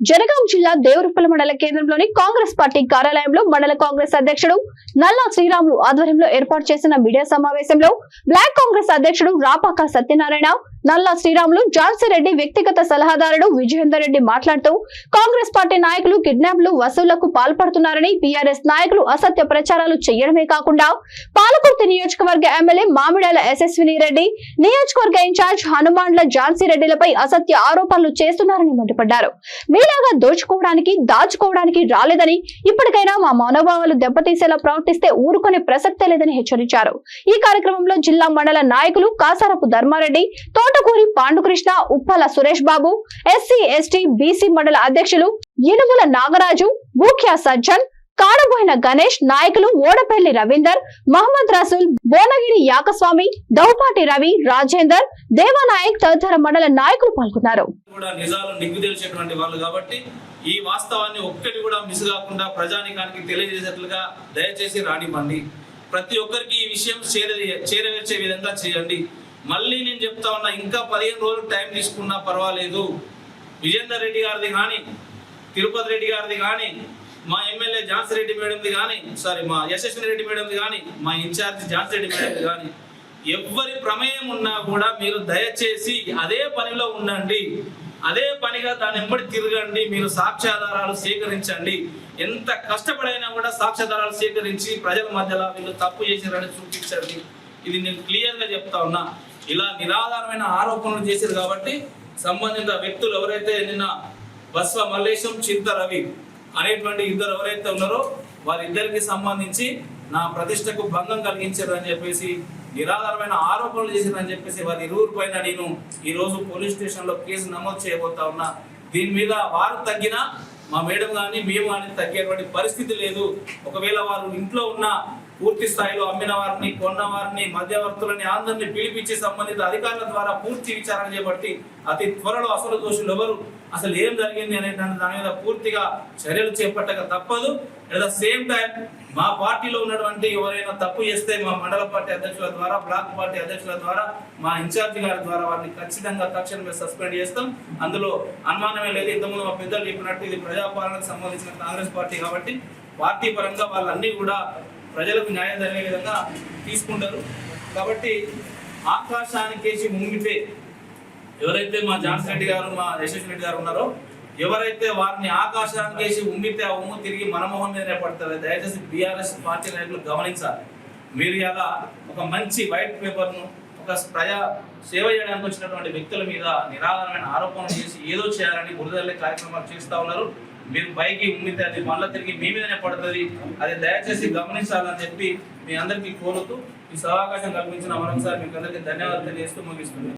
జనగాం జిల్లా దేవరపల్లి మండల కేంద్రంలోని కాంగ్రెస్ పార్టీ కార్యాలయంలో మండల కాంగ్రెస్ అధ్యక్షుడు నల్లా శ్రీరాములు ఆధ్వర్యంలో ఏర్పాటు చేసిన మీడియా సమావేశంలో బ్లాక్ కాంగ్రెస్ అధ్యక్షుడు రాపాక సత్యనారాయణ, నల్లా శ్రీరాములు, ఝాన్సీ రెడ్డి వ్యక్తిగత సలహాదారుడు విజయేందర్ రెడ్డి మాట్లాడుతూ కాంగ్రెస్ పార్టీ నాయకులు కిడ్నాప్లు వసూళ్లకు పాల్పడుతున్నారని, బీఆర్ఎస్ నాయకులు అసత్య ప్రచారాలు చేయడమే కాకుండా పాలకుర్తి నియోజకవర్గ ఎమ్మెల్యే మామిడాల యశస్విని రెడ్డి, నియోజకవర్గ ఇన్ఛార్జ్ హనుమాన్ల ఝాన్సీ రెడ్డిలపై అసత్య ఆరోపణలు చేస్తున్నారని మండిపడ్డారు. మీలాగా దోచుకోవడానికి దాచుకోవడానికి రాలేదని, ఇప్పటికైనా మా మనోభావాలు దెబ్బతీసేలా ప్రవర్తిస్తే ఊరుకునే ప్రసక్తే లేదని హెచ్చరించారు. ఈ కార్యక్రమంలో జిల్లా మండల నాయకులు Kasarapu Dharmareddy, Thotakuri పాండుకృష్ణ, Uppala Suresh Babu, SC ST BC మండల అధ్యక్షులు ఇనుముల నాగరాజు, ముఖ్య సజ్జన్, కాడబోయిన గణేష్, నాయకులు ఓడపల్లి రవీందర్, మహమ్మద్ రసూల్, బోనగిరి యాకస్వామి, దౌపాటి రవి, రాజేందర్, దేవానాయక్ తదితర మండల నాయకులు పాల్గొన్నారు. ఈ వాస్తవాన్ని ఒక్కటి కూడా మిస్ కాకుండా ప్రజానికానికి తెలియజేసేట్లుగా దయచేసి రానివ్వండి. ప్రతి ఒక్కరికి ఈ విషయం చేరవేర్చే విధంగా చేయండి. మళ్ళీ నేను చెప్తా ఉన్నా, ఇంకా 15 రోజులు టైం తీసుకున్నా పర్వాలేదు. విజయేందర్ రెడ్డి గారిది కానీ, తిరుపతి రెడ్డి గారిది కానీ, మా ఎమ్మెల్యే ఝాన్సీ రెడ్డి మేడంది కానీ, మా యశస్విని రెడ్డి మేడంది కానీ, మా ఇన్ఛార్జ్ ఝాన్సీ రెడ్డి మేడంది కానీ, ఎవరి ప్రమేయం ఉన్నా కూడా మీరు దయచేసి అదే పనిలో ఉండండి. అదే పనిగా దాని వెంబడి తిరగండి. మీరు సాక్ష్యాధారాలు సేకరించండి. ఎంత కష్టపడైనా కూడా సాక్ష్యాధారాలు సేకరించి ప్రజల మధ్యలో వీళ్ళు తప్పు చేసిరని చూపించండి. ఇది నేను క్లియర్గా చెప్తా ఉన్నా. ఇలా నిరాధారమైన ఆరోపణలు చేశారు కాబట్టి సంబంధిత వ్యక్తులు ఎవరైతే నిన్న బస్వ మల్లేశం, చింత రవి అనేటువంటి ఇద్దరు ఎవరైతే ఉన్నారో వారిద్దరికి సంబంధించి నా ప్రతిష్టకు భంగం కలిగించారు అని చెప్పేసి, నిరాధారమైన ఆరోపణలు చేశారని చెప్పేసి వారి ఇరువురు పైన నేను ఈరోజు పోలీస్ స్టేషన్లో కేసు నమోదు చేయబోతా ఉన్నా. దీని మీద వారు తగ్గినా మా మేడం కానీ మేము కానీ తగ్గేటువంటి పరిస్థితి లేదు. ఒకవేళ వారు ఇంట్లో ఉన్న పూర్తి స్థాయిలో అమ్మిన వారిని, కొన్న వారిని, మధ్యవర్తులని అందరినీ పిలిపించి సంబంధిత అధికారుల ద్వారా పూర్తి విచారణ చేపట్టి అతి త్వరలో అసలు దోషులు ఎవరు, అసలు ఏం జరిగింది అనేటువంటి దాని మీద పూర్తిగా చర్యలు చేపట్టక తప్పదు. అట్ ద సేమ్ టైం మా పార్టీలో ఉన్నటువంటి ఎవరైనా తప్పు చేస్తే మా మండల పార్టీ అధ్యక్షుల ద్వారా, బ్లాక్ పార్టీ అధ్యక్షుల ద్వారా, మా ఇన్ఛార్జి గారి ద్వారా వారిని ఖచ్చితంగా తక్షణమే సస్పెండ్ చేస్తాం. అందులో అనుమానమే లేదు. ఇంతకుముందు మా పెద్దలు చెప్పినట్టు ఇది ప్రజాపాలనకు సంబంధించిన కాంగ్రెస్ పార్టీ కాబట్టి పార్టీ పరంగా వాళ్ళన్నీ కూడా ప్రజలకు న్యాయం జరిగే విధంగా తీసుకుంటారు. కాబట్టి ఆకాశానికేసి ముంగితే ఎవరైతే మా ఝాన్సీ రెడ్డి గారు, మా యశస్వి రెడ్డి గారు ఉన్నారో, ఎవరైతే వారిని ఆకాశానికేసి ఉమ్మితే ఆ ఉమ్ము తిరిగి మనమోహన్ మీదనే పడతారు. దయచేసి బీఆర్ఎస్ పార్టీ నాయకులు గమనించాలి. మీరు ఇలా ఒక మంచి వైట్ పేపర్ను ఒక ప్రజా సేవ చేయడానికి వచ్చినటువంటి వ్యక్తుల మీద నిరాధారమైన ఆరోపణలు చేసి ఏదో చేయాలని బురదల్లే కార్యక్రమాలు చేస్తూ ఉన్నారు. మీరు పైకి ఉమ్మితే అది మళ్ళీ తిరిగి మీ మీదనే పడుతుంది. అది దయచేసి గమనించాలని చెప్పి మీ అందరికీ కోరుతూ ఈ సమావేశం కల్పించిన మరొకసారి మీకు అందరికీ ధన్యవాదాలు తెలియజేస్తూ ముగిస్తున్నాను.